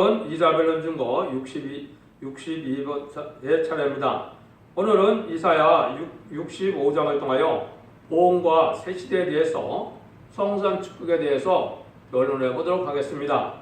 이사벨론 증거 62번의 차례입니다. 오늘은 이사야 65장을 통하여 보험과 새 시대에 대해서 성산 축복에 대해서 변론해 보도록 하겠습니다.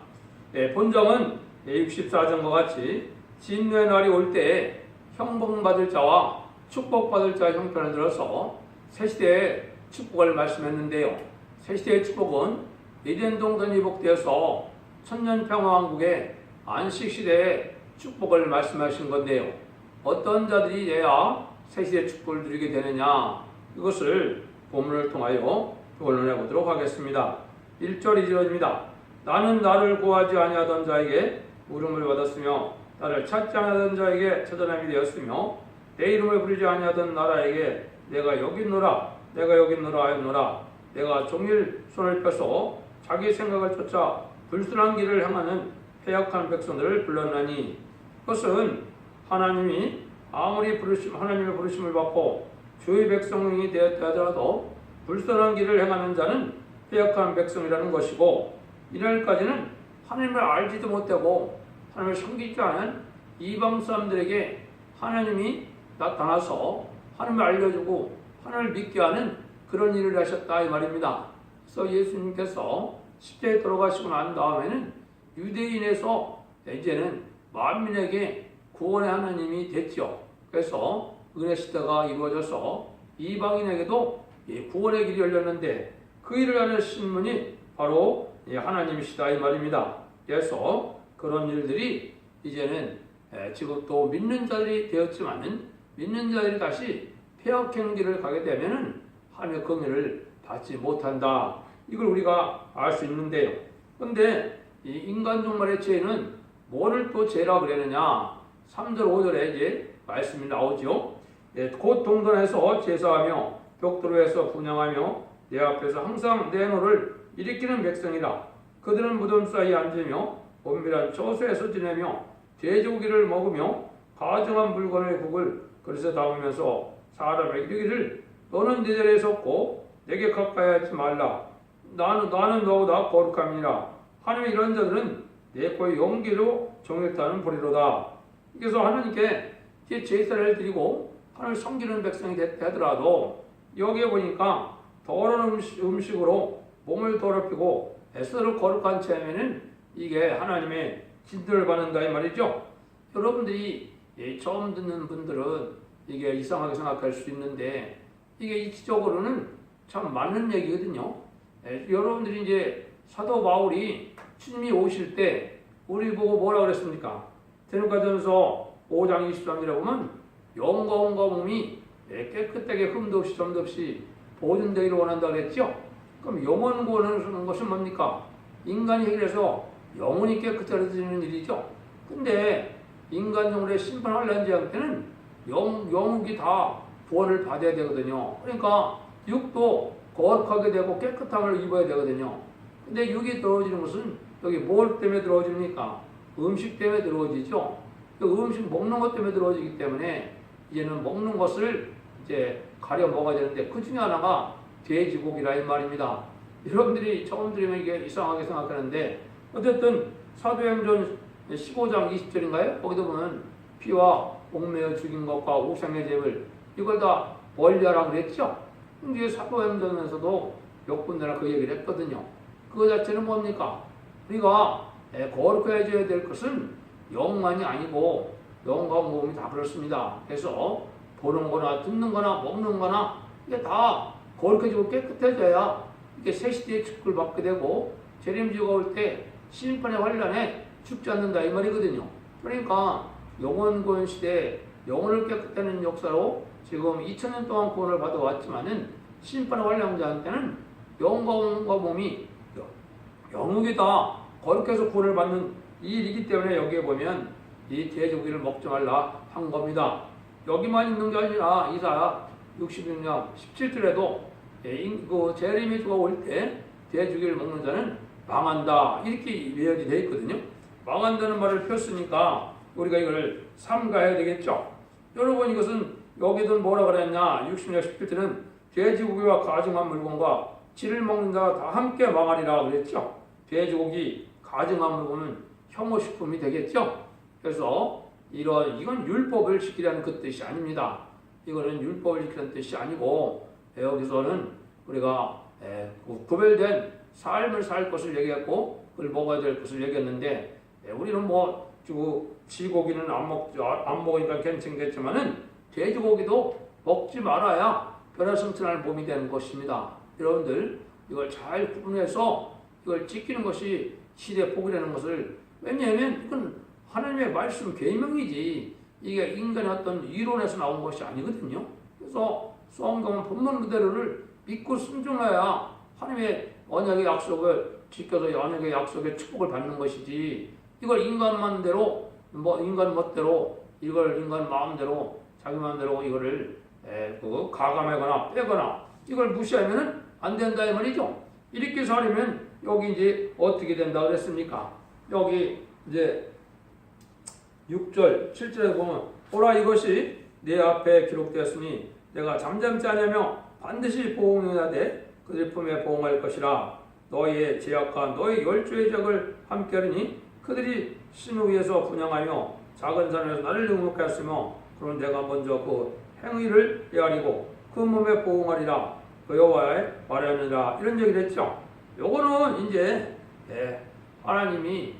본정은 64장과 같이 진노의 날이 올 때에 형벌받을 자와 축복받을 자의 형편을 들어서 새 시대의 축복을 말씀했는데요. 새 시대의 축복은 에덴 동산이 복되어서 천년평화왕국의 안식시대의 축복을 말씀하신 건데요. 어떤 자들이 돼야 새시대의 축복을 누리게 되느냐, 이것을 본문을 통하여 변론해 보도록 하겠습니다. 1절 2절입니다. 나는 나를 구하지 아니하던 자에게 물음을 받았으며 나를 찾지 아니하던 자에게 찾아남이 되었으며 내 이름을 부르지 아니하던 나라에게 내가 여기 있노라 내가 여기 있노라 하였노라. 내가 종일 손을 펴서 자기 생각을 쫓아 불순한 길을 향하는 패역한 백성들을 불렀나니, 그것은 하나님이 아무리 하나님의 부르심을 받고 주의 백성이 되었더라도 불순한 길을 행하는 자는 패역한 백성이라는 것이고, 이날까지는 하나님을 알지도 못하고 하나님을 섬기지 않은 이방 사람들에게 하나님이 나타나서 하나님을 알려주고 하나님을 믿게 하는 그런 일을 하셨다 이 말입니다. 그래서 예수님께서 십자가에 돌아가시고 난 다음에는 유대인에서 이제는 만민에게 구원의 하나님이 됐죠. 그래서 은혜 시대가 이루어져서 이방인에게도 구원의 길이 열렸는데, 그 일을 하신 분이 바로 하나님이시다 이 말입니다. 그래서 그런 일들이 이제는 지금 또 믿는 자들이 되었지만은 믿는 자들이 다시 폐역행 길을 가게 되면은 하나님의 긍휼을 받지 못한다, 이걸 우리가 알 수 있는데요. 그런데 이 인간 종말의 죄는 뭐를 또 죄라 그랬느냐? 3절 5절에 이제 말씀이 나오죠. 곧 동산에서 제사하며 벽돌에서 분향하며 내 앞에서 항상 내 노를 일으키는 백성이다. 그들은 무덤 사이에 앉으며 은밀한 처소에서 지내며 돼지고기를 먹으며 가증한 물건의 국을 그릇에 담으면서 사람에게 이르기를 너는 내 자리에 섰고 내게 가까이 하지 말라. 나는 너보다 거룩함이니라. 하나님의 이런 자들은 내 코의 용기로 정욕타는 보리로다. 그래서 하나님께 제사를 드리고 하나님을 섬기는 백성이 되더라도 여기에 보니까 더러운 음식으로 몸을 더럽히고 에스더를 거룩한 채 하면은 이게 하나님의 진노를 받는다 이 말이죠. 여러분들이 처음 듣는 분들은 이게 이상하게 생각할 수 있는데, 이게 이치적으로는 참 맞는 얘기거든요. 여러분들이 이제 사도 바울이 주님이 오실 때 우리 보고 뭐라 그랬습니까? 데살로니가전서 5장 23절에 보면 영광과 몸이 깨끗하게 흠도 없이 점도 없이 보존되기를 원한다 그랬죠. 그럼 영원 구원하는 것은 뭡니까? 인간이 해결해서 영혼이 깨끗해지는 일이죠. 근데 인간적으로 심판하려는 자한테는 영육이 다 구원을 받아야 되거든요. 그러니까 육도 거룩하게 되고 깨끗함을 입어야 되거든요. 근데 육이 더러워지는 것은 여기 뭘 때문에 더러워집니까? 음식 때문에 더러워지죠. 그 음식 먹는 것 때문에 더러워지기 때문에 이제는 먹는 것을 이제 가려 먹어야 되는데, 그 중에 하나가 돼지고기라 이 말입니다. 여러분들이 처음 들으면 이게 이상하게 생각하는데, 어쨌든 사도행전 15장 20절인가요? 거기도 보면 피와 옥매어 죽인 것과 우상의 제물 이걸 다 멀리하라 그랬죠. 근데 사도행전에서도 몇 군데나 그 얘기를 했거든요. 그거 자체는 뭡니까? 우리가 거룩해져야 될 것은 영만이 아니고 영과 몸이 다 그렇습니다. 그래서 보는 거나 듣는 거나 먹는 거나 이게 다 거룩해지고 깨끗해져야 이게 새 시대의 축복을 받게 되고 재림주가 올 때 심판의 환란에 죽지 않는다 이 말이거든요. 그러니까 영원구원 시대에 영혼을 깨끗하는 역사로 지금 2000년 동안 구원을 받아왔지만은 심판의 환란자한테는 영과 몸이 영육이 다 거룩해서 구원을 받는 이 일이기 때문에 여기에 보면 이 돼지고기를 먹지 말라 한 겁니다. 여기만 있는 게 아니라 이사야 66장 17절에도 그 재림의 주가 올 때 돼지고기를 먹는 자는 망한다 이렇게 예언이 되어 있거든요. 망한다는 말을 폈으니까 우리가 이걸 삼가해야 되겠죠. 여러분, 이것은 여기도 뭐라 그랬냐? 60장 17절은 돼지고기와 가증한 물건과 쥐를 먹는 자가 다 함께 망하리라 그랬죠. 돼지고기, 가증한 물건은 혐오식품이 되겠죠. 그래서 이건 율법을 지키라는 그 뜻이 아닙니다. 이거는 율법을 지키라는 뜻이 아니고 여기서는 우리가 구별된 삶을 살 것을 얘기했고 그걸 먹어야 될 것을 얘기했는데 우리는 뭐 쥐고기는 안 먹으니까 괜찮겠지만은 돼지고기도 먹지 말아야 변화성천할 몸이 되는 것입니다. 여러분들 이걸 잘 구분해서 이걸 지키는 것이 시대 복이라는 것을 왜냐하면 이건 하나님의 말씀 계명이지 이게 인간의 어떤 이론에서 나온 것이 아니거든요. 그래서 성경은 본문 그대로를 믿고 순종해야 하나님의 언약의 약속을 지켜서 언약의 약속의 축복을 받는 것이지 이걸 인간 마음대로 인간 멋대로 이걸 인간 마음대로 자기 마음대로 이거를 가감하거나 빼거나 이걸 무시하면은 안 된다 이 말이죠. 이렇게 살면 여기 이제 어떻게 된다 그랬습니까? 여기 이제 6절, 7절에 보면 보라 이것이 내 앞에 기록되었으니 내가 잠잠지 않으며 반드시 보응해야 돼 그들 품에 보응할 것이라 너희의 제약한 너희 열조의 적을 함께하리니 그들이 신 위에서 분양하며 작은 산에서 나를 능욕하였으며 그런 내가 먼저 그 행위를 헤아리고 그 몸에 보응하리라 그 여호와의 말하느니라 이런 얘기를 했죠. 요거는 이제 하나님이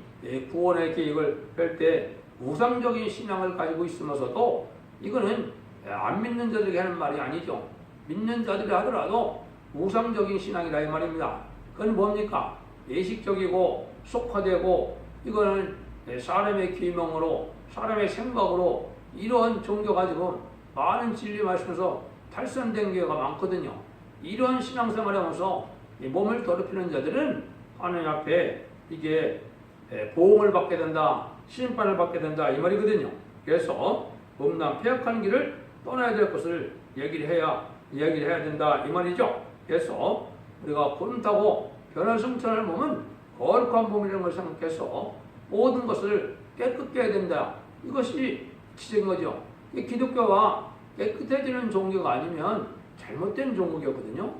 구원의 계획을 펼 때 우상적인 신앙을 가지고 있으면서도 이거는 안 믿는 자들에게 하는 말이 아니죠. 믿는 자들이 하더라도 우상적인 신앙이라 이 말입니다. 그건 뭡니까? 예식적이고 속화되고 이거는 사람의 계명으로 사람의 생각으로 이런 종교 가지고 많은 진리 말씀에서 탈선된 경우가 많거든요. 이런 신앙생활을 하면서 몸을 더럽히는 자들은 하나님 앞에 이게 보응을 받게 된다, 심판을 받게 된다 이 말이거든요. 그래서 음란 폐역한 길을 떠나야 될 것을 얘기를 해야 된다 이 말이죠. 그래서 우리가 거듭나고 변화성천을 보면 거룩한 몸이라는 것을 생각해서 모든 것을 깨끗게 해야 된다. 이것이 지적인 거죠. 기독교가 깨끗해지는 종교가 아니면 잘못된 종교거든요.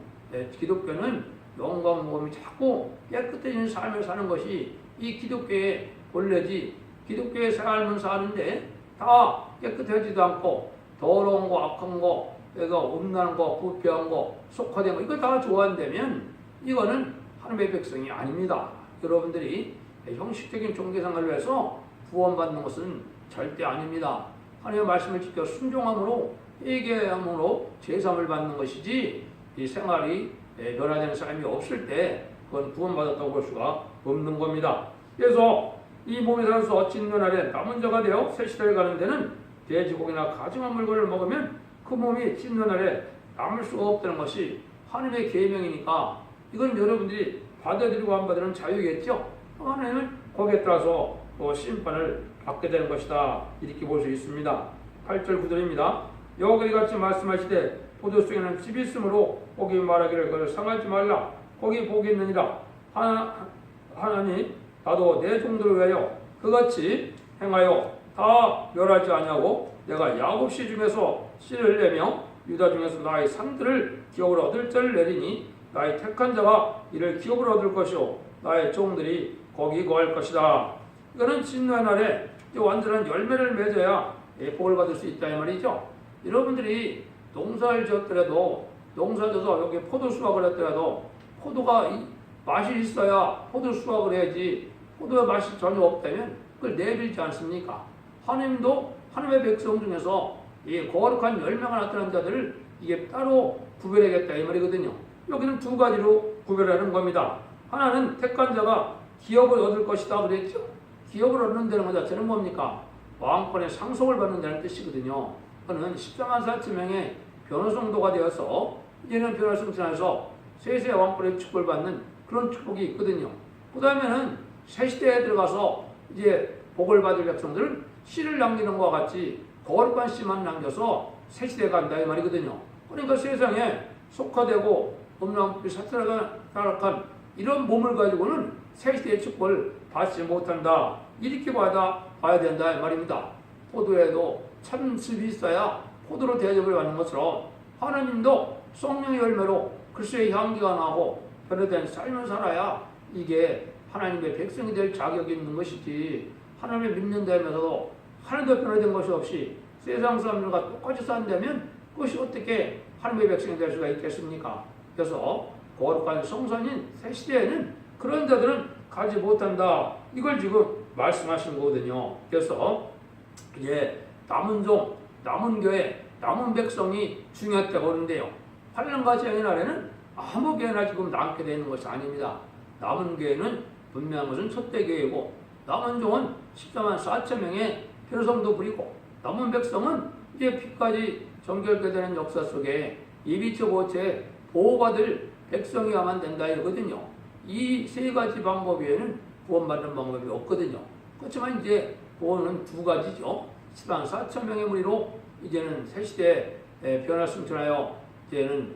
기독교는 영광 몸이 자꾸 깨끗해지는 삶을 사는 것이 이 기독교의 본래지. 기독교의 삶을 사는데 다 깨끗하지도 않고 더러운 거, 악한 거, 내가 음란한 거, 부패한 거, 속화된 거 이거 다 좋아한다면 이거는 하나님의 백성이 아닙니다. 여러분들이 형식적인 종교생활을 해서 구원받는 것은 절대 아닙니다. 하나님의 말씀을 지켜 순종함으로 회개함으로 제삼을 받는 것이지 이 생활이 변화되는 삶이 없을 때 그건 구원받았다고 볼 수가 없는 겁니다. 그래서 이 몸에 살아서 찢는 남은 자가 되어 새 시대를 가는 데는 돼지고기나 가증한 물건을 먹으면 그 몸이 찢는 날에 남을 수가 없다는 것이 하나님의 계명이니까 이건 여러분들이 받아들이고 안 받아들이는 자유겠죠. 하나님은 거기에 따라서 또 심판을 받게 되는 것이다 이렇게 볼 수 있습니다. 8절 9절입니다. 여호와가 이같이 말씀하시되 포도송에는 즙이 있으므로 거기 말하기를 그를 상하지 말라 거기 복이 있느니라 하나니 나도 내 종들을 위하여 그같이 행하여 다 멸하지 아니하고 내가 야곱 씨 중에서 씨를 내며 유다 중에서 나의 상들을 기업으로 얻을 자를 내리니 나의 택한 자가 이를 기업으로 얻을 것이요 나의 종들이 거기 거할 것이다. 이거는 진노의 날에 완전한 열매를 맺어야 복을 받을 수 있다 이 말이죠. 여러분들이 농사를 지었더라도 농사져서 여기 포도 수확을 했더라도 포도가 맛이 있어야 포도 수확을 해야지 포도의 맛이 전혀 없다면 그걸 내밀지 않습니까? 하나님도 하나님의 백성 중에서 이 거룩한 열매가 나타난 자들을 이게 따로 구별하겠다 이 말이거든요. 여기는 두 가지로 구별하는 겁니다. 하나는 택한 자가 기업을 얻을 것이다 그랬죠. 기업을 얻는다는 것 자체는 뭡니까? 왕권의 상속을 받는다는 뜻이거든요. 그는 14만 4천 명의 변호성도가 되어서 이제는 변호성천에서 세세 왕권의 축복을 받는 그런 축복이 있거든요. 그 다음에는 새 시대에 들어가서 이제 복을 받을 백성들은 씨를 남기는 것과 같이 거룩한 씨만 남겨서 새 시대에 간다 이 말이거든요. 그러니까 세상에 속화되고 음란불이 사탄한 이런 몸을 가지고는 새 시대의 축복을 받지 못한다. 이렇게 봐야 된다 이 말입니다. 포도에도 참습이 있어야 포도로 대접을 받는 것처럼 하나님도 성령의 열매로 그리스도의 향기가 나고 변화된 삶을 살아야 이게 하나님의 백성이 될 자격이 있는 것이지, 하나님을 믿는다면서도 하나도 변화된 것이 없이 세상 사람들과 똑같이 산다면 그것이 어떻게 하나님의 백성이 될 수가 있겠습니까? 그래서 거룩한 성선인 새 시대에는 그런 자들은 가지 못한다. 이걸 지금 말씀하신 거거든요. 그래서 이제 남은 종, 남은 교회, 남은 백성이 중요했다고 하는데요. 8년과 재앙의 날에는 아무 교회나 지금 남게 되는 것이 아닙니다. 남은 교회는 분명한 것은 첫대 교회고, 남은 종은 14만 4천 명의 편성도 부리고, 남은 백성은 이제 피까지 정결게 되는 역사 속에 이비처 보채 보호받을 백성이야만 된다 이거든요. 이 세 가지 방법 외에는 구원받는 방법이 없거든요. 그렇지만 이제 구원은 두 가지죠. 14만 4천 명의 무리로 이제는 새 시대에 변화를 승천하여 이제는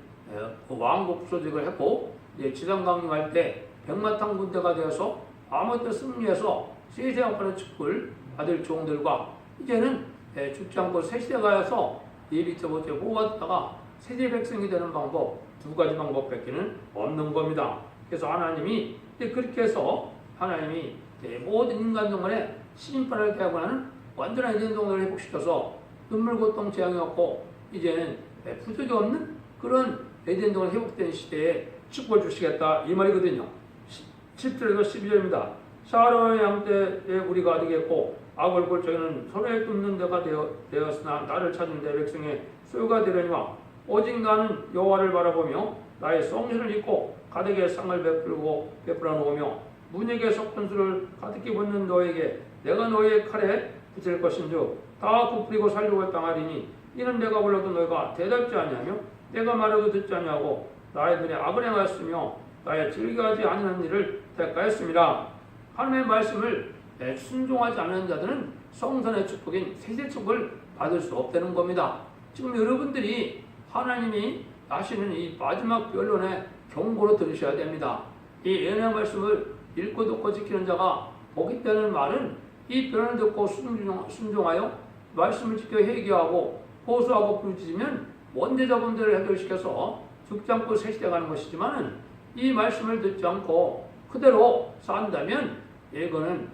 왕국 조직을 했고, 이제 지상 강림할 때 백마탄 군대가 되어서 아무 때 승리해서 세세왕권의 축복을 받을 종들과, 이제는 죽지 않고 새 시대 가서 예비처 보채 보호받다가 세대 백성이 되는 방법, 두 가지 방법밖에는 없는 겁니다. 그래서 하나님이 그렇게 해서 하나님이 모든 인간종 간에 시인판을 대하고 하는 완전한 인종을 회복시켜서 눈물, 고통, 재앙이 없고 이제는 부족이 없는 그런 에덴동을 회복된 시대에 축복을 주시겠다 이 말이거든요. 10절에서 12절입니다. 샤로의 양떼에 우리가 되겠고 악을 골짜기는 손에 굽는 데가 되었으나 나를 찾는 내 백성의 소유가 되려니와 오직 나는 여호와를 바라보며 나의 성신을 입고 가득의 상을 베풀어 놓으며 문에게 섞은 술을 가득히 붓는 너에게 내가 너의 칼에 붙일 것인즉 다 부풀리고 살려고 당하리니 이는 내가 불러도 너희가 대답지 아니하며 내가 말해도 듣지 아니하고 나의 눈에 악을 행하였으며 나의 즐겨하지 않는 일을 택하였습니다. 하나님의 말씀을 순종하지 않는 자들은 성선의 축복인 세세 축복을 받을 수 없다는 겁니다. 지금 여러분들이 하나님이 하시는 이 마지막 변론의 경고로 들으셔야 됩니다. 이 예언의 말씀을 읽고 듣고 지키는 자가 복이 있다는 말은 이 변론을 듣고 순종하여 말씀을 지켜 회개하고 호소하고 부르짖으면 원죄자분들을 해결시켜서 죽지 않고 새 시대 가는 것이지만, 이 말씀을 듣지 않고 그대로 산다면 이거는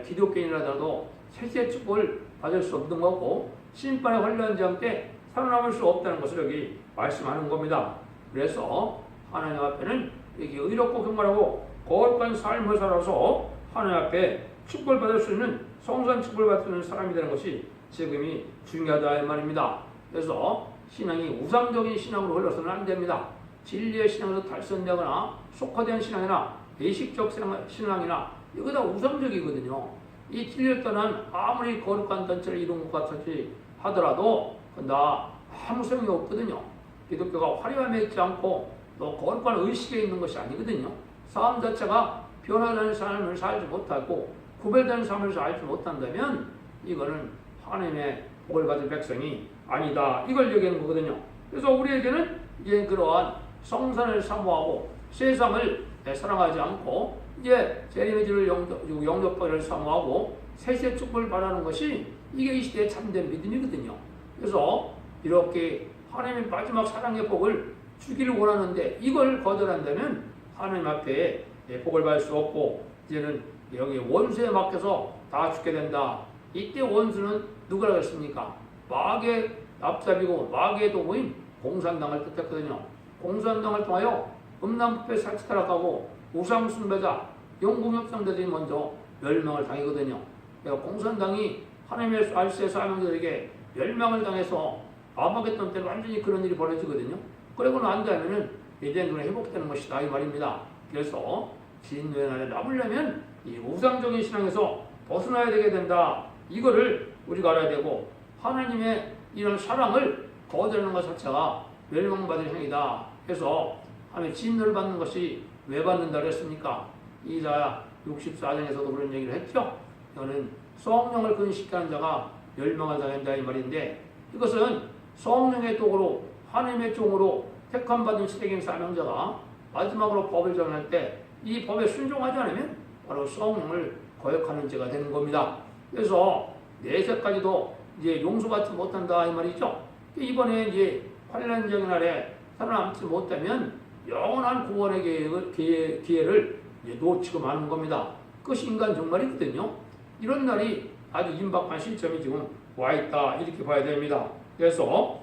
기독교인이라도 새 시대 축복을 받을 수 없는 거고 심판의 환란 장 때 살아남을 수 없다는 것을 여기 말씀하는 겁니다. 그래서 하나님 앞에는 여기 의롭고 경건하고 거룩한 삶을 살아서 하나님 앞에 축복을 받을 수 있는 성선 축복을 받을 수 있는 사람이 되는 것이 지금이 중요하다 이 말입니다. 그래서 신앙이 우상적인 신앙으로 흘러서는 안 됩니다. 진리의 신앙에서 달성되거나 속화된 신앙이나 의식적 신앙이나 이거 다 우상적이거든요. 이 진리를 떠난 아무리 거룩한 단체를 이룬 것 같이 하더라도 다 아무 소용이 없거든요. 기독교가 화려함에 있지 않고 또 거룩한 의식에 있는 것이 아니거든요. 삶 자체가 변화되는 삶을 살지 못하고 구별되는 삶을 살지 못한다면 이거는 하나님의 복을 받을 백성이 아니다. 이걸 얘기하는 거거든요. 그래서 우리에게는 이제 그러한 성선을 사모하고 세상을 사랑하지 않고 이제 재림의 주를 영접하기를 사모하고 세세 축복을 바라는 것이 이게 이 시대의 참된 믿음이거든요. 그래서 이렇게 하나님의 마지막 사랑의 복을 주기를 원하는데 이걸 거절한다면 하나님 앞에 복을 받을 수 없고 이제는 여기 원수에 맡겨서 다 죽게 된다. 이때 원수는 누구라고 했습니까? 마귀의 납작이고 마귀의 도구인 공산당을 뜻했거든요. 공산당을 통하여 음란부패 살치 타락하고 우상 숭배자, 영국협상자들이 먼저 멸망을 당하거든요. 공산당이 하나님의 알세 사명자들에게 멸망을 당해서 아마겟돈 때는 완전히 그런 일이 벌어지거든요. 그러고 난 다음에는 에덴으로 회복되는 것이다 이 말입니다. 그래서 진노의 날에 남으려면 이 우상적인 신앙에서 벗어나야 되게 된다. 이거를 우리가 알아야 되고 하나님의 이런 사랑을 거절하는 것 자체가 멸망받을 행위다. 그래서 하나님의 진노를 받는 것이 왜 받는다 그랬습니까? 이사야 64장에서도 그런 얘기를 했죠. 이거는 성령을 근식케 하는 자가 멸망을 당한다 이 말인데, 이것은 성령의 도구로 하나님의 종으로 택함받은 시대경 사명자가 마지막으로 법을 정할 때 이 법에 순종하지 않으면 바로 성령을 거역하는 죄가 되는 겁니다. 그래서 내세까지도 이제 용서받지 못한다 이 말이죠. 이번에 이제 환란적인 날에 살아남지 못하면 영원한 구원의 기회를 놓치고 마는 겁니다. 그것이 인간 종말이거든요. 이런 날이 아주 임박한 시점이 지금 와 있다 이렇게 봐야 됩니다. 그래서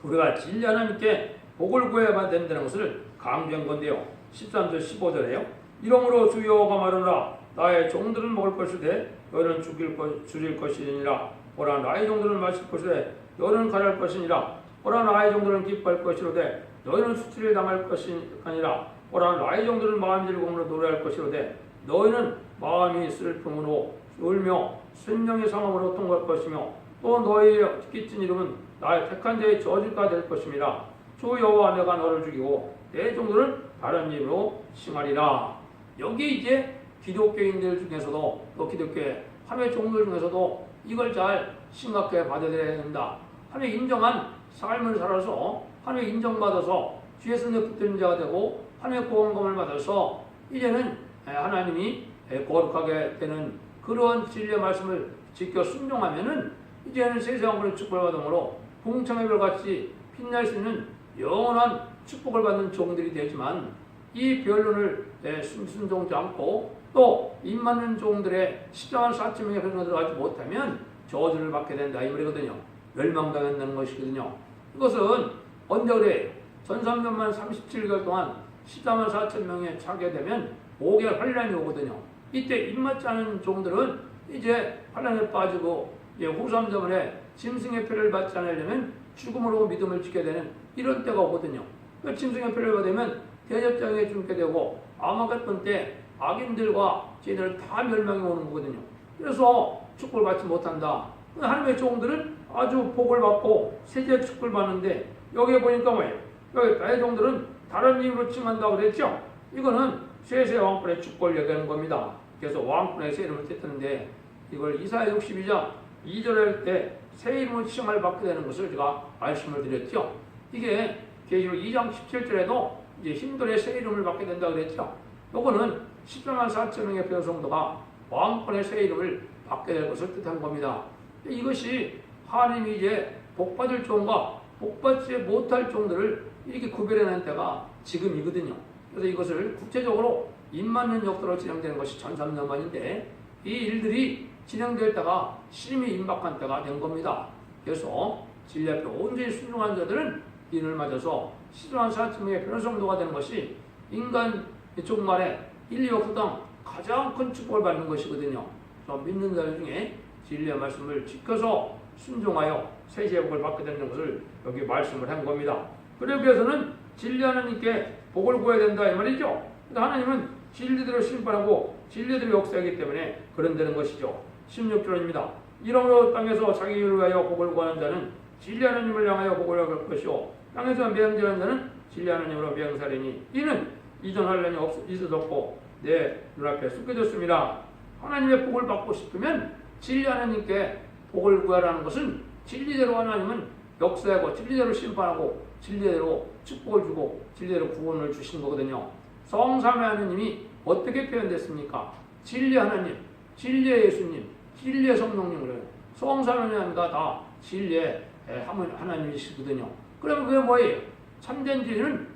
우리가 진리 하나님께 복을 구해야 된다는 것을 강조한 건데요. 13절 15절에요. 이러므로 주여가 말하노라 나의 종들은 먹을 것이되 너는 줄일 것이니라. 보라 나의 종들은 마실 것이되 너는 가랄 것이니라. 보라 나의 종들은 기뻐할 것이로되 너희는 수치를 당할 것이 아니라. 보라 나의 종들은 마음이 즐거움으로 노래할 것이로되 너희는 마음이 슬픔으로 울며 생명의 상함으로 통과할 것이며 또 너희의 깃진 이름은 나의 택한 자의 저주가 될 것임이라. 주 여호와 내가 너를 죽이고 내 종들은 다른 이름으로 칭하리라. 여기 이제 기독교인들 중에서도 또 기독교의 하나님의 종들 중에서도 이걸 잘 심각하게 받아들여야 된다. 하나님의 인정한 삶을 살아서 하나님의 인정받아서 주의 손에 붙드는 자가 되고 하나님의 구원감을 받아서 이제는 하나님이 거룩하게 되는 그런 진리의 말씀을 지켜 순종하면은 이제는 세상으로 축복을 받음으로 풍청의 별같이 빛날 수 있는 영원한 축복을 받는 종들이 되지만 이 변론을 순종하지 않고 또 입맞는 종들의 십자가의 사치명에 들어가지 못하면 저주를 받게 된다 이 말이거든요. 멸망당한다는 것이거든요. 이것은 언제 그래요? 전삼년만 37개월 동안 14만 4천 명에 차게 되면 5개월 환란이 오거든요. 이때 입맞지 않은 종들은 이제 환란에 빠지고 후삼자문에 짐승의 표를 받지 않으려면 죽음으로 믿음을 지켜야 되는 이런 때가 오거든요. 그 짐승의 표를 받으면 대접장에 죽게 되고 아마겟돈 때 악인들과 죄인들 다 멸망이 오는 거거든요. 그래서 축복을 받지 못한다. 하나님의 종들은 아주 복을 받고 세계 축복을 받는데 여기에 보니까 뭐예요? 여기 나의 종들은 다른 이유로 칭한다고 그랬죠? 이거는 쇠세 왕권의 축복을 얘기하는 겁니다. 그래서 왕권의 새 이름을 뜻하는데 이걸 이사야 62장 2절 할 때 새 이름을 칭함을 받게 되는 것을 제가 말씀을 드렸죠. 이게 계시록 2장 17절에도 이제 힘들의 새 이름을 받게 된다고 그랬죠. 요거는 14만 4천 명의 변성도가 왕권의 새 이름을 받게 될 것을 뜻한 겁니다. 이것이 하나님이 이제 복받을 종과 복받지 못할 종들을 이렇게 구별해낸 때가 지금이거든요. 그래서 이것을 구체적으로 입맞는 역사로 진행되는 것이 전삼년만인데 이 일들이 진행될 때가 심히 임박한 때가 된 겁니다. 그래서 진리 앞에 온전히 순종한 자들은 인을 맞아서 14만 4천 명의 변성도가 되는 것이 인간 종말에 인류 역사상 가장 큰 축복을 받는 것이거든요. 그래서 믿는 자들 중에 진리의 말씀을 지켜서 순종하여 세세의 복을 받게 되는 것을 여기 말씀을 한 겁니다. 그러기 위해서는 진리 하나님께 복을 구해야 된다 이 말이죠. 하나님은 진리대로 심판하고 진리대로 역사하기 때문에 그런 되는 것이죠. 16절입니다. 이러므로 땅에서 자기 일을 위하여 복을 구하는 자는 진리 하나님을 향하여 복을 얻을 것이요 땅에서 맹절하는 자는 진리 하나님으로 맹살이니 이는 이전 환란이 있어졌고 내 눈앞에 숨겨졌습니다. 하나님의 복을 받고 싶으면 진리 하나님께 복을 구하라는 것은 진리대로 하나님은 역사하고 진리대로 심판하고 진리대로 축복을 주고 진리대로 구원을 주신 거거든요. 성삼위 하나님이 어떻게 표현됐습니까? 진리 하나님, 진리의 예수님, 진리의 성령님을 성삼위 하나님과 다 진리의 하나님이시거든요. 그러면 그게 뭐예요? 참된 진리는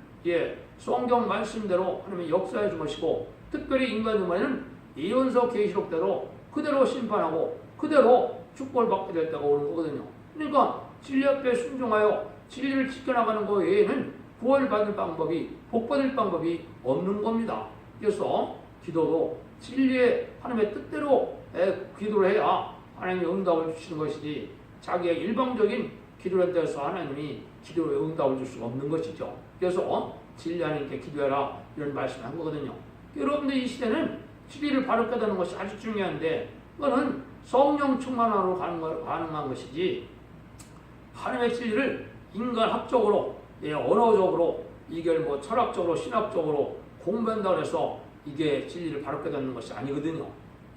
성경 말씀대로 하나님의 역사해 준 것이고 특별히 인간 중간에는 예언서 계시록대로 그대로 심판하고 그대로 축복을 받게 될 때가 오는 거거든요. 그러니까 진리 앞에 순종하여 진리를 지켜나가는 것 외에는 구원받을 방법이 복받을 방법이 없는 겁니다. 그래서 기도도 진리의 하나님의 뜻대로 기도를 해야 하나님이 응답을 주시는 것이지 자기의 일방적인 기도에 대해서 하나님이 기도에 응답을 줄 수가 없는 것이죠. 그래서 진리 하나님께 기도해라 이런 말씀을 한 거거든요. 여러분들 이 시대는 진리를 바로 깨닫는 것이 아주 중요한데 그거는 성령 충만으로 가능한 것이지 하나님의 진리를 인간학적으로 언어적으로 이게 철학적으로 신학적으로 공부한다고 해서 이게 진리를 바로 깨닫는 것이 아니거든요.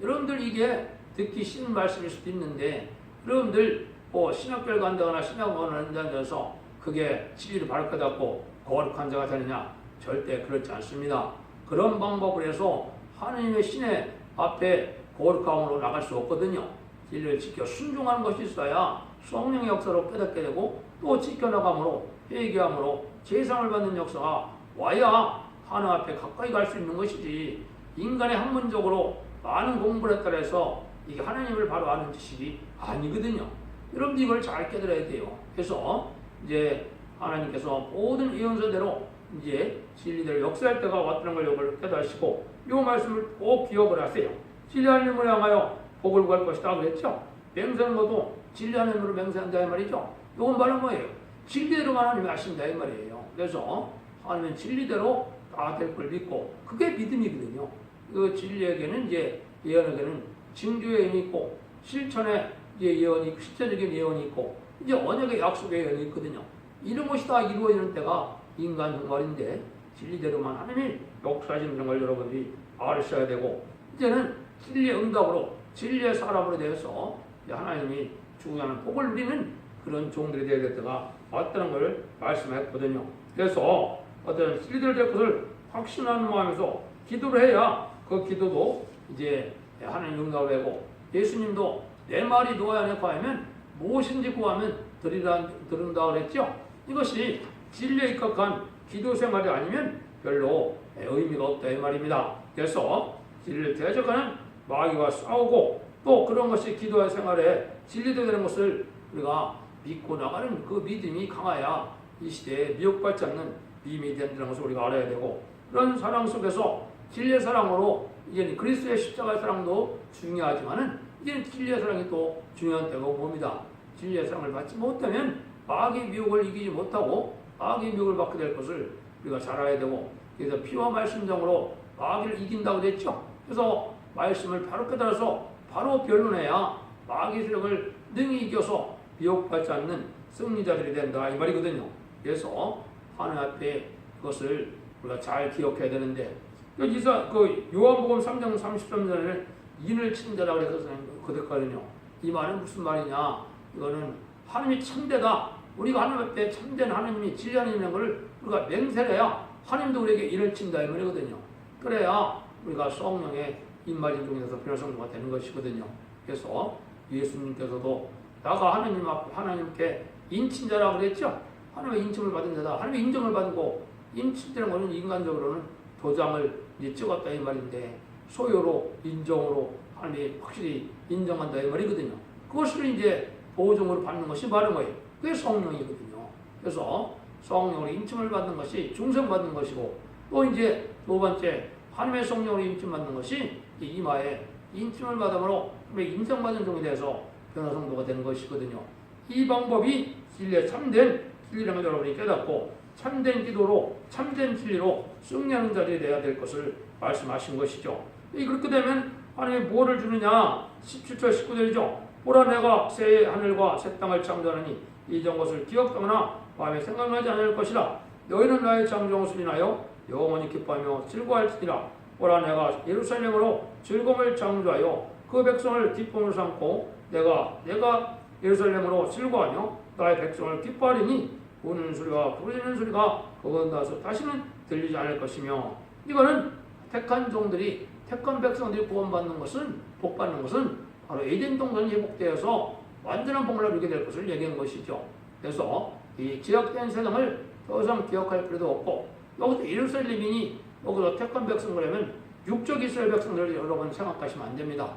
여러분들 이게 듣기 쉬운 말씀일 수도 있는데 여러분들 신학교를 간다거나 신학원을 한다고 해서 그게 진리를 바로 깨닫고 거룩한 자가 되느냐? 절대 그렇지 않습니다. 그런 방법을 해서 하나님의 신의 앞에 거룩함으로 나갈 수 없거든요. 진리를 지켜 순종하는 것이 있어야 성령의 역사로 깨닫게 되고 또 지켜나감으로 회개함으로 제상을 받는 역사가 와야 하나님 앞에 가까이 갈 수 있는 것이지 인간의 학문적으로 많은 공부를 했다 해서 이게 하나님을 바로 아는 지식이 아니거든요. 여러분들 이걸 잘 깨달아야 돼요. 그래서 이제 하나님께서 모든 예언서대로 이제 진리대로 역사할 때가 왔다는 걸 여러분 깨달으시고 이 말씀을 꼭 기억을 하세요. 진리 하나님을 향하여 복을 구할 것이다 그랬죠. 맹세하는 것도 진리 하나님으로 맹세한다 이 말이죠. 이건 바로 뭐예요? 진리대로 하나님이 하신다 이 말이에요. 그래서 하나님은 진리대로 다 될 걸 믿고 그게 믿음이거든요. 그 진리에게는 이제 예언에게는 징조의 예언이 있고 실천의 예언이 있고 실제적인 예언이 있고 이제 언약의 약속의 예언이 있거든요. 이런 것이 다 이루어지는 때가 인간 생활인데 진리대로만 하나님이 역사하시는 걸 여러분들이 알으셔야 되고 이제는 진리의 응답으로 진리의 사람으로 되어서 하나님이 주구하는 복을 누리는 그런 종들이 되어야 될 때가 왔다는 걸 말씀했거든요. 그래서 어떤 진리대로 될 것을 확신하는 마음에서 기도를 해야 그 기도도 이제 하나님 응답을 하고 예수님도 내 말이 놓아야 내 구하면 무엇인지 구하면 들은다 그랬죠. 이것이 진리에 입각한 기도 생활이 아니면 별로 의미가 없다 이 말입니다. 그래서 진리를 대적하는 마귀와 싸우고 또 그런 것이 기도 생활에 진리되게 되는 것을 우리가 믿고 나가는 그 믿음이 강해야 이 시대에 미혹받지 않는 믿음이 된다는 것을 우리가 알아야 되고 그런 사랑 속에서 진리의 사랑으로 이제 그리스도의 십자가의 사랑도 중요하지만은 이제 진리의 사랑이 또 중요한 때가 옵니다. 진리의 사랑을 받지 못하면 마귀의 미혹을 이기지 못하고 마귀의 미혹을 받게 될 것을 우리가 잘 알아야 되고 그래서 피와 말씀정으로 마귀를 이긴다고 했죠. 그래서 말씀을 바로 깨달아서 바로 변론해야 마귀의 세력을 능히 이겨서 미혹받지 않는 승리자들이 된다 이 말이거든요. 그래서 하나님 앞에 그것을 우리가 잘 기억해야 되는데 그 요한복음 3장 33절에 인을 친 자라고 해서 그랬거든요. 이 말은 무슨 말이냐? 이거는 하나님이 참되다. 우리가 하나님 앞에 참된 하나님이 진리 하나님인 것을 우리가 맹세해야 하나님도 우리에게 인을 친다 이 말이거든요. 그래야 우리가 성령의 인말인 중에서 변화성도가 되는 것이거든요. 그래서 예수님께서도 나가 하나님께 인친자라고 그랬죠. 하나님의 인침을 받은 자다. 하나님의 인정을 받고 인친되는 것은 인간적으로는 도장을 이제 찍었다 이 말인데 소유로 인정으로 하나님이 확실히 인정한다 이 말이거든요. 그것을 이제 보증으로 받는 것이 바로 뭐예요? 그게 성령이거든요. 그래서 성령으로 인침을 받는 것이 중생받는 것이고 또 이제 두 번째 하나님의 성령으로 인침받는 것이 이마에 인침을 받음으로 인정받은 종이 돼서 변화성도가 되는 것이거든요. 이 방법이 진리의 참된 진리라는 걸 여러분이 깨닫고 참된 기도로 참된 진리로 승리하는 자리에 돼야 될 것을 말씀하신 것이죠. 그렇게 되면 하나님이 뭐를 주느냐? 17절 19절이죠. 보라 내가 새 하늘과 새 땅을 창조하니 이전 것을 기억하거나 마음에 생각나지 않을 것이라. 너희는 나의 창조한 것을 인하여 영원히 기뻐하며 즐거워할지니라. 보라 내가 예루살렘으로 즐거움을 창조하여 그 백성을 기쁨으로 삼고 내가 예루살렘으로 즐거워하며 나의 백성을 기뻐하리니 우는 소리와 부르짖는 소리가 거기 나서 다시는 들리지 않을 것이며 이거는 택한 종들이 택한 백성들이 구원받는 것은 복받는 것은 바로 에덴 동산이 회복되어서 완전한 복을 누리게 될 것을 얘기한 것이죠. 그래서 이 지역된 세상을 더 이상 기억할 필요도 없고 여기서 예루살렘이니 여기서 택한 백성이라면 육적 이스라엘 백성들을 여러분 생각하시면 안 됩니다.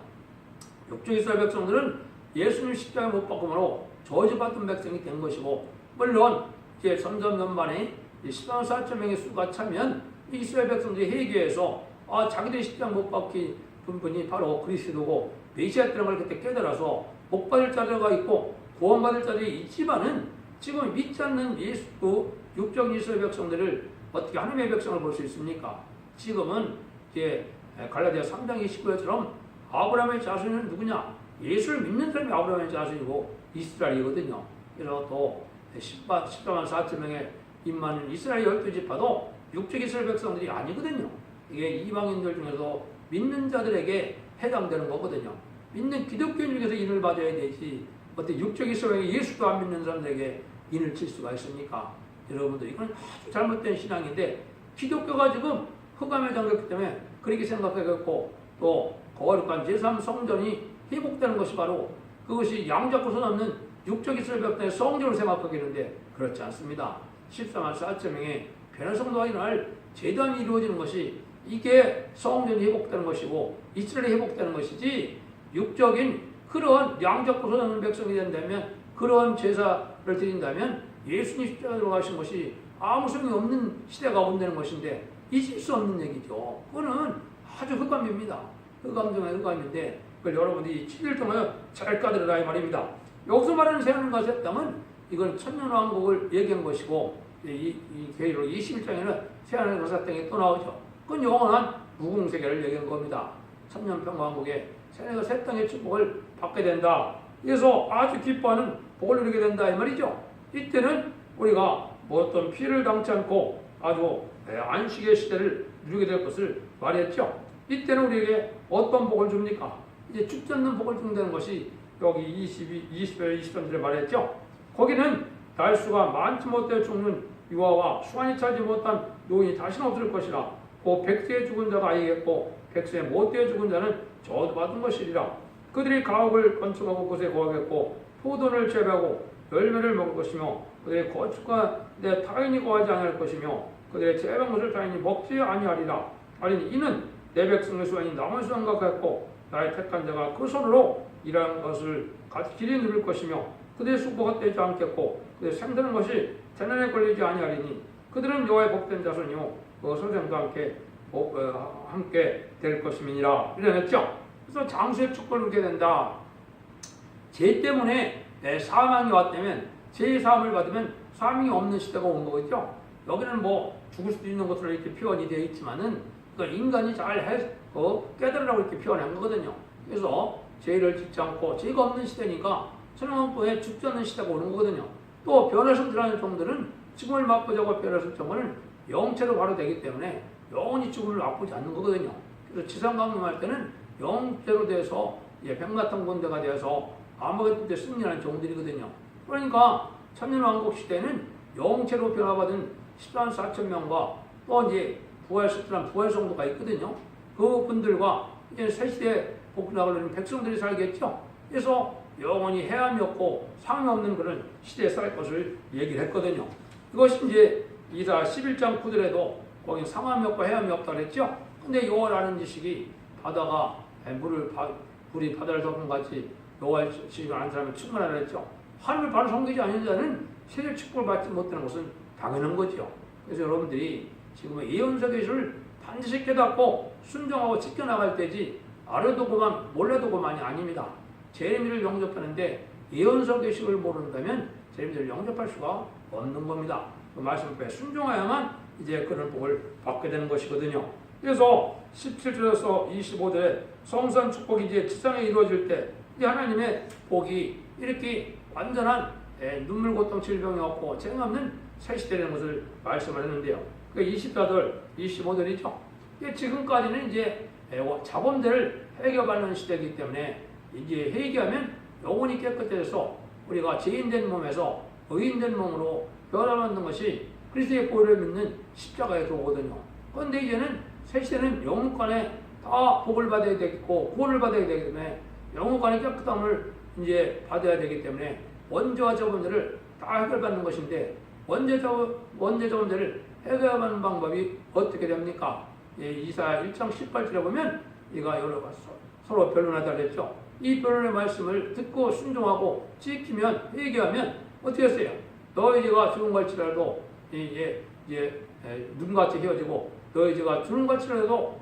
육적 이스라엘 백성들은 예수님 십자가에 못 박음으로 저주받은 백성이 된 것이고 물론 이제 점점만에 14만 4천 명의 수가 차면 이스라엘 백성들이 회개해서 자기들이 십자가 못 박힌 분이 바로 그리스도고 메시아라는 걸 그때 깨달아서 복 받을 자리가 있고 구원받을 자리에 있지만은 지금 믿지 않는 예수 육적 이스라엘 백성들을 어떻게 하나님의 백성을 볼 수 있습니까? 지금은 이제 갈라디아 3장 29절처럼 아브라함의 자손은 누구냐? 예수를 믿는 사람이 아브라함의 자손이고 이스라엘이거든요. 그래서 또 14만 4천 명의 임마는 이스라엘 12지파도 육적 이스라엘 백성들이 아니거든요. 이게 이방인들 중에서 믿는 자들에게 해당되는 거거든요. 믿는 기독교인 중에서 인을 받아야 되지 어떻게 육적 이스라엘 예수도 안 믿는 사람들에게 인을 칠 수가 있습니까? 여러분들 이건 아주 잘못된 신앙인데 기독교가 지금 흑암에 잠겼기 때문에 그렇게 생각하겠고 또 거룩한 제3성전이 회복되는 것이 바로 그것이 양잡고 손 없는 육적 이스라엘 백성의 성전을 생각하겠는데 그렇지 않습니다. 14만 4천 명의 변화성도가 일어날 제단이 이루어지는 것이 이게 성전이 회복되는 것이고 이스라엘이 회복되는 것이지 육적인 그런 양잡고 서는 백성이 된다면 그런 제사를 드린다면 예수님 십자가로 가신 것이 아무 소용이 없는 시대가 온다는 것인데 있을 수 없는 얘기죠. 그거는 아주 흑암입니다. 흑암 중에 흑암인데 그걸 여러분들이 7일 동안 잘 까들으라 이 말입니다. 여기서 말하는 새하늘과 새 땅은 이건 천년왕국을 얘기한 것이고 이 계율로 21장에는 새하늘과 새 땅이 또 나오죠. 그건 영원한 무궁세계를 얘기한 겁니다. 천년평화왕국에 새하늘과 새 땅의 축복을 받게 된다. 그래서 아주 기뻐하는 복을 누리게 된다 이 말이죠. 이때는 우리가 뭐 어떤 피해를 당치 않고 아주 안식의 시대를 누리게 될 것을 말했죠. 이때는 우리에게 어떤 복을 줍니까? 이제 죽지 않는 복을 준다는 것이 여기 23절에 말했죠. 거기는 날수가 많지 못해 죽는 유아와 수완이 차지 못한 노인이 다시는 없을 것이라. 그 백세에 죽은 자가 아니겠고 백세에 못되어 죽은 자는 저주받은 것이리라. 그들이 가옥을 건축하고 그곳에 거하겠고 포도를 재배하고 열매를 먹을 것이며 그들의 거축과 내 타인이 거하지 않을 것이며 그들의 재배한 것을 타인이 먹지 아니하리라. 아니 이는 내 백성의 수완이 남은 수완과 같고 나의 택한 자가 그 손으로 일하는 것을 같이 길이 누릴 것이며 그들의 수고가 떼지 않겠고 그들의 생사는 것이 재난에 걸리지 아니하리니 그들은 여호와의 복된 자손이요 그 선생과 함께 될 것임이니라. 이랬죠. 그래서 장수의 축복을 누리게 된다. 죄 때문에 사망이 왔다면 죄의 사함을 받으면 사망이 없는 시대가 온 거겠죠. 여기는 뭐 죽을 수도 있는 것으로 이렇게 표현이 되어 있지만은 그걸 인간이 잘 깨달으라고 이렇게 표현한 거거든요. 그래서 죄를 짓지 않고 죄가 없는 시대니까 천황왕국에 죽지 않는 시대가 오는 거거든요. 또 변화성들하는 종들은 죽음을 맛보자고 변화성 종은 영체로 바로 되기 때문에 영원히 죽음을 맛보지 않는 거거든요. 그래서 지상강림할 때는 영체로 돼서 백마탄 군대가 되어서 아무것도 승리하는 종들이거든요. 그러니까 천년왕국 시대는 영체로 변화받은 14만 4천 명과 또 이제 부활성도가 있거든요. 그 분들과 이제 새 시대에 복락을 누리는 백성들이 살겠죠. 그래서 영원히 해함이 없고 상이 없는 그런 시대에 살 것을 얘기를 했거든요. 이것이 이제 이사 11장 9절에도 거기 상함이 없고 해함이 없다 그랬죠. 근데 여호와라는 지식이 바다가 물이 바다를 덮은 같이 여호와의 지식을 아는 사람은 충분하다 그랬죠. 하나님을 바로 섬기지 않는 자는 세대 축복을 받지 못하는 것은 당연한 거죠. 그래서 여러분들이 지금 예언서 계시를 반드시 깨닫고 순종하고 지켜나갈 때지 알아두고만 몰라두고만이 아닙니다. 제레미를 영접하는데 예언서 계시를 모른다면 제레미를 영접할 수가 없는 겁니다. 그 말씀에 순종해야만 이제 그런 복을 받게 되는 것이거든요. 그래서 17절에서 25절에 성산 축복이 이제 지상에 이루어질 때 하나님의 복이 이렇게 완전한 눈물 고통 질병이 없고 죄가 없는 새 시대라는 것을 말씀을 했는데요. 그 24절, 25절이죠. 지금까지는 이제 자범죄를 해결받는 시대이기 때문에 이제 회개하면 영혼이 깨끗해서 우리가 죄인된 몸에서 의인된 몸으로 변화받는 것이 그리스도의 보혈을 믿는 십자가에 들어오거든요. 그런데 이제는 새 시대는 영혼간에 다 복을 받아야 되겠고 구원을 받아야 되기 때문에 영혼간의 깨끗함을 이제 받아야 되기 때문에 원죄와 저범죄를 다 해결받는 것인데 원죄 저범죄를 해결하는 방법이 어떻게 됩니까? 이사야 1장 18절에 보면 이가 여러 서로 변론하다 그랬죠. 이 변론의 말씀을 듣고 순종하고 지키면 회개하면 어떻게 했어요? 너희 죄가 죽은 것이라도 눈같이 헤어지고 너희 죄가 주는 것이라도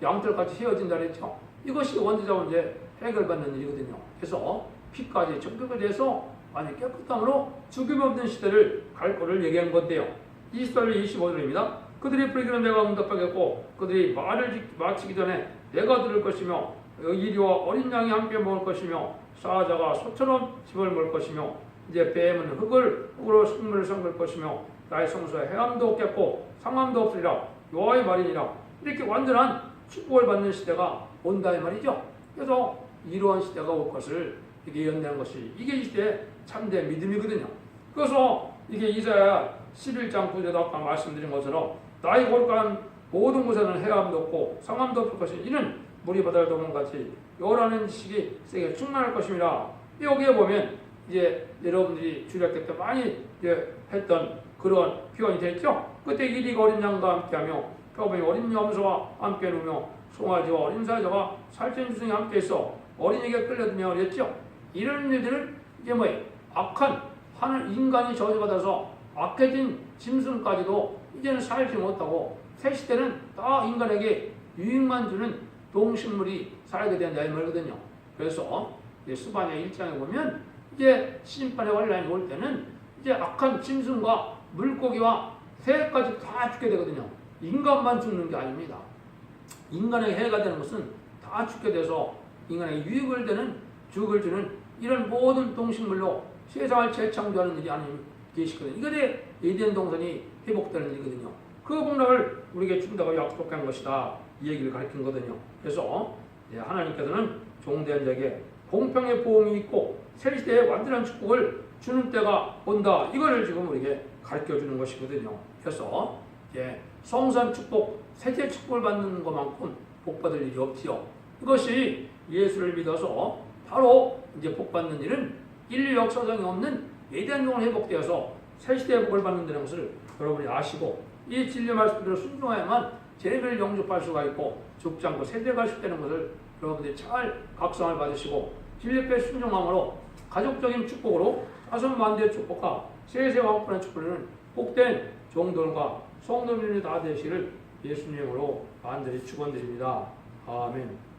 양털같이 헤어진다 그랬죠. 이것이 원죄자원죄 해결받는 일이거든요. 그래서 피까지 정결이 돼서 완전 깨끗함으로 죽임 없는 시대를 갈 거를 얘기한 건데요. 24절 25절입니다. 그들이 부르기는 내가 응답하겠고 그들이 말을 마치기 전에 내가 들을 것이며 이리와 어린 양이 함께 먹을 것이며 사자가 소처럼 집을 먹을 것이며 이제 뱀은 흙으로 식물을 섞을 것이며 나의 성소에 해함도 없겠고 상함도 없으리라. 여호와의 말이니라. 이렇게 완전한 축복을 받는 시대가 온다 이 말이죠. 그래서 이러한 시대가 올 것을 이게 예언되는 것이 이게 이 시대의 참된 믿음이거든요. 그래서 이게 이사야 11장 9절에 아까 말씀드린 것처럼 나의 거룩한 모든 곳에는 해함도 없고 상함도 없을 것이니 이는 물이 바다를 덮은 같이 여호와라는 지식이 세계에 충만할 것입니다. 여기에 보면 이제 여러분들이 주일학교 때 많이 했던 그런 표현이 되어 있죠. 그때 이리가 어린 양과 함께하며 표범이 어린 염소와 함께 누며 송아지와 어린 사자가 살찐 주승이 함께 있어 어린이에게 끌려들며 그랬죠. 이런 일들을 이제 뭐예요? 악한 하늘 인간이 저주받아서 악해진 짐승까지도 이제는 살지 못하고 새 시대는 다 인간에게 유익만 주는 동식물이 살게 된다 이 말이거든요. 그래서 스바냐 1장에 보면 이제 심판의 환란이 올 때는 이제 악한 짐승과 물고기와 새까지 다 죽게 되거든요. 인간만 죽는 게 아닙니다. 인간에게 해가 되는 것은 다 죽게 돼서 인간에게 유익을 되는 죽을 주는 이런 모든 동식물로 세상을 재창조하는 일이 아닌 계시거든요. 이것에 에덴 동산이 회복되는 일이거든요. 그 복락을 우리에게 준다고 약속한 것이다. 이 얘기를 가르친 거거든요. 그래서 하나님께서는 종된 자에게 공평의 보험이 있고 새 시대의 완전한 축복을 주는 때가 온다. 이거를 지금 우리에게 가르쳐 주는 것이거든요. 그래서 성산 축복, 세계 축복을 받는 것만큼 복 받을 일이 없지요. 이것이 예수를 믿어서 바로 이제 복 받는 일은 인류 역사상에 없는 에덴동을 회복되어서 새 시대의 복을 받는다는 것을 여러분이 아시고 이 진리 말씀대로 순종해야만 재배를 영접할 수가 있고 죽지 않고 세대가 쉽다는 것을 여러분들이 잘 각성을 받으시고 진리의 순종함으로 가족적인 축복으로 자손 만대의 축복과 세세와 복분의 축복을 복된 종들과 성도님이 다 되시기를 예수님으로 간절히 축원드립니다. 아멘.